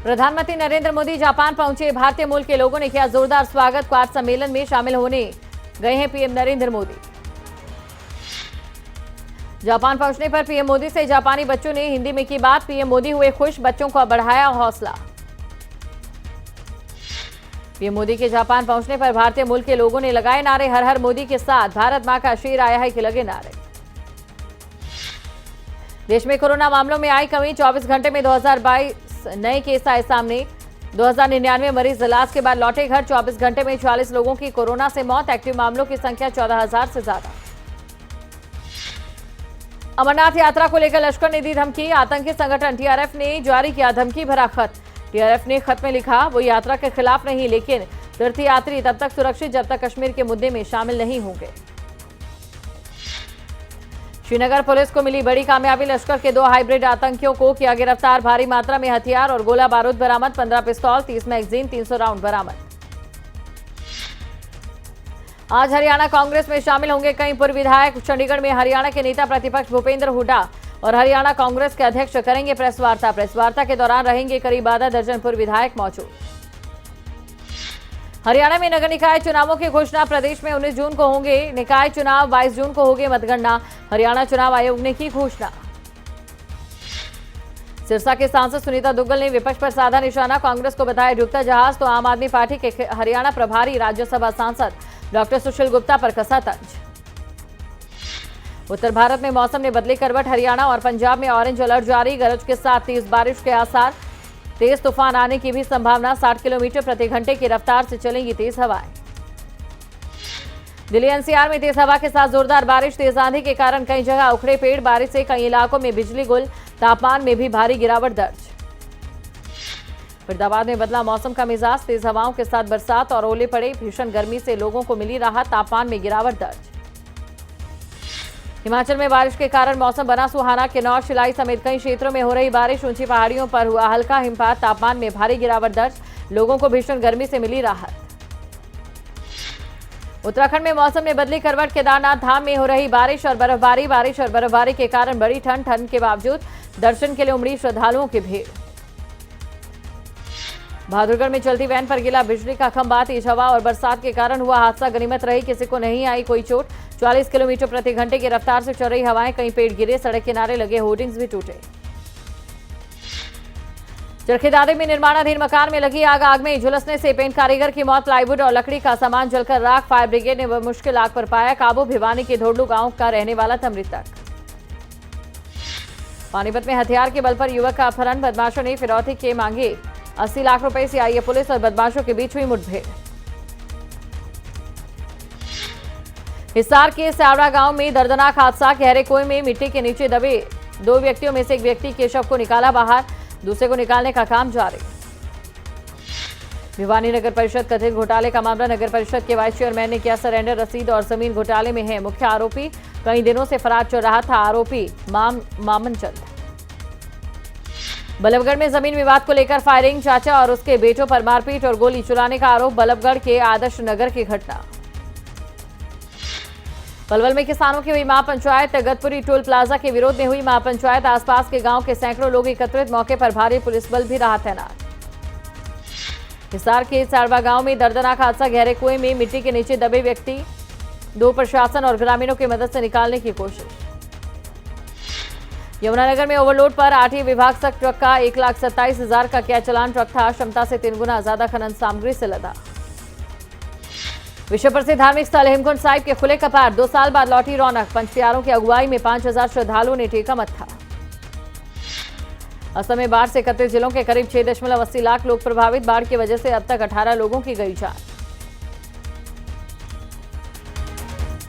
प्रधानमंत्री नरेंद्र मोदी जापान पहुंचे। भारतीय मूल के लोगों ने किया जोरदार स्वागत। क्वाड सम्मेलन में शामिल होने गए हैं पीएम नरेंद्र मोदी। जापान पहुंचने पर पीएम मोदी से जापानी बच्चों ने हिंदी में की बात। पीएम मोदी हुए खुश, बच्चों को बढ़ाया हौसला। पीएम मोदी के जापान पहुंचने पर भारतीय मूल के लोगों ने लगाए नारे। हर हर मोदी के साथ, भारत मां का शीर आया है कि लगे नारे। देश में कोरोना मामलों में आई कमी। 24 घंटे में 2022 नए केस आए सामने। 2099 मरीज इलाज के बाद लौटे घर। 24 घंटे में 40 लोगों की कोरोना से मौत। एक्टिव मामलों की संख्या 14,000 से ज्यादा। अमरनाथ यात्रा को लेकर लश्कर ने दी धमकी। आतंकी संगठन टीआरएफ ने जारी किया धमकी भरा खत। टीआरएफ ने खत में लिखा, वो यात्रा के खिलाफ नहीं, लेकिन तीर्थयात्री तब तक सुरक्षित जब तक कश्मीर के मुद्दे में शामिल नहीं होंगे। श्रीनगर पुलिस को मिली बड़ी कामयाबी। लश्कर के 2 हाइब्रिड आतंकियों को किया गिरफ्तार। भारी मात्रा में हथियार और गोला बारूद बरामद। 15 पिस्तौल, 30 मैगजीन, 300 राउंड बरामद। आज हरियाणा कांग्रेस में शामिल होंगे कई पूर्व विधायक। चंडीगढ़ में हरियाणा के नेता प्रतिपक्ष भूपेंद्र हुड्डा और हरियाणा कांग्रेस के अध्यक्ष करेंगे प्रेस वार्ता। प्रेस वार्ता के दौरान रहेंगे करीब आधा दर्जन पूर्व विधायक मौजूद। हरियाणा में नगर निकाय चुनावों की घोषणा। प्रदेश में 19 जून को होंगे निकाय चुनाव, 22 जून को होगी मतगणना। हरियाणा चुनाव आयोग ने की घोषणा। सिरसा के सांसद सुनीता दुग्गल ने विपक्ष पर साधा निशाना। कांग्रेस को बताया डूबता जहाज, तो आम आदमी पार्टी के हरियाणा प्रभारी राज्यसभा सांसद डॉक्टर सुशील गुप्ता पर कसा तंज। उत्तर भारत में मौसम ने बदली करवट। हरियाणा और पंजाब में ऑरेंज अलर्ट जारी। गरज के साथ तेज बारिश के आसार। तेज तूफान आने की भी संभावना। 60 किलोमीटर प्रति घंटे की रफ्तार से चलेंगी तेज हवाएं। दिल्ली एनसीआर में तेज हवा के साथ जोरदार बारिश। तेज आंधी के कारण कई जगह उखड़े पेड़। बारिश से कई इलाकों में बिजली गुल। तापमान में भी भारी गिरावट दर्ज। फरीदाबाद में बदला मौसम का मिजाज। तेज हवाओं के साथ बरसात और ओले पड़े। भीषण गर्मी से लोगों को मिली राहत। तापमान में गिरावट दर्ज। हिमाचल में बारिश के कारण मौसम बना सुहाना। किन्नौर, शिलाई समेत कई क्षेत्रों में हो रही बारिश। ऊंची पहाड़ियों पर हुआ हल्का हिमपात। तापमान में भारी गिरावट दर्ज। लोगों को भीषण गर्मी से मिली राहत। उत्तराखंड में मौसम ने बदली करवट। केदारनाथ धाम में हो रही बारिश और बर्फबारी। बारिश और बर्फबारी के कारण बड़ी ठंड। ठंड के बावजूद दर्शन के लिए उमड़ी श्रद्धालुओं की भीड़। बहादुरगढ़ में चलती वैन पर गिरा बिजली का खंभा। तेज हवा और बरसात के कारण हुआ हादसा। गनीमत रही किसी को नहीं आई कोई चोट। 40 किलोमीटर प्रति घंटे की रफ्तार से चल रही हवाएं। कई पेड़ गिरे। सड़क किनारे लगे होर्डिंग्स भी टूटे। चरखीदारी में निर्माणाधीन मकान में लगी आग। आग में झुलसने से पेंट कारीगर की मौत। प्लाईवुड और लकड़ी का सामान जलकर राख। फायर ब्रिगेड ने मुश्किल आग पर पाया काबू। भिवानी के धोडलू गांव का रहने वाला था मृतक। पानीपत में हथियार के बल पर युवक का अपहरण। बदमाशों ने फिरौती के मांगे 80 लाख रुपए से। आई पुलिस और बदमाशों के बीच हुई मुठभेड़। हिसार के सावड़ा गांव में दर्दनाक हादसा। गहरे कुएं में मिट्टी के नीचे दबे 2 व्यक्तियों में से एक व्यक्ति के शव को निकाला बाहर। दूसरे को निकालने का काम जारी। भिवानी नगर परिषद कथित घोटाले का मामला। नगर परिषद के वाइस चेयरमैन ने किया सरेंडर। रसीद और जमीन घोटाले में है मुख्य आरोपी। कई दिनों से फरार चल रहा था आरोपी मामन चंद। बल्लभगढ़ में जमीन विवाद को लेकर फायरिंग। चाचा और उसके बेटों पर मारपीट और गोली चलाने का आरोप। बल्लभगढ़ के आदर्श नगर की घटना। पलवल में किसानों की हुई महापंचायत। गतपुरी टोल प्लाजा के विरोध में हुई महापंचायत। आसपास के गांव के सैकड़ों लोग एकत्रित। मौके पर भारी पुलिस बल भी रहा तैनात। हिसार के साड़वा गांव में दर्दनाक हादसा। गहरे कुएं में मिट्टी के नीचे दबे व्यक्ति 2 प्रशासन और ग्रामीणों की मदद से निकालने की कोशिश। यमुनानगर में ओवरलोड पर आरटीए विभाग तक ट्रक का 1,27,000 का किया चलान। ट्रक था क्षमता से 3 गुना ज्यादा खनन सामग्री से लदा। विश्व प्रसिद्ध धार्मिक स्थल हेमकुंड साहिब के खुले कपाट। 2 साल बाद लौटी रौनक। पंचप्यारों की अगुवाई में 5,000 श्रद्धालुओं ने टेका मत्था। असम में बाढ़ से 31 जिलों के करीब 6.80 लाख लोग प्रभावित। बाढ़ की वजह से अब तक 18 लोगों की गई जान।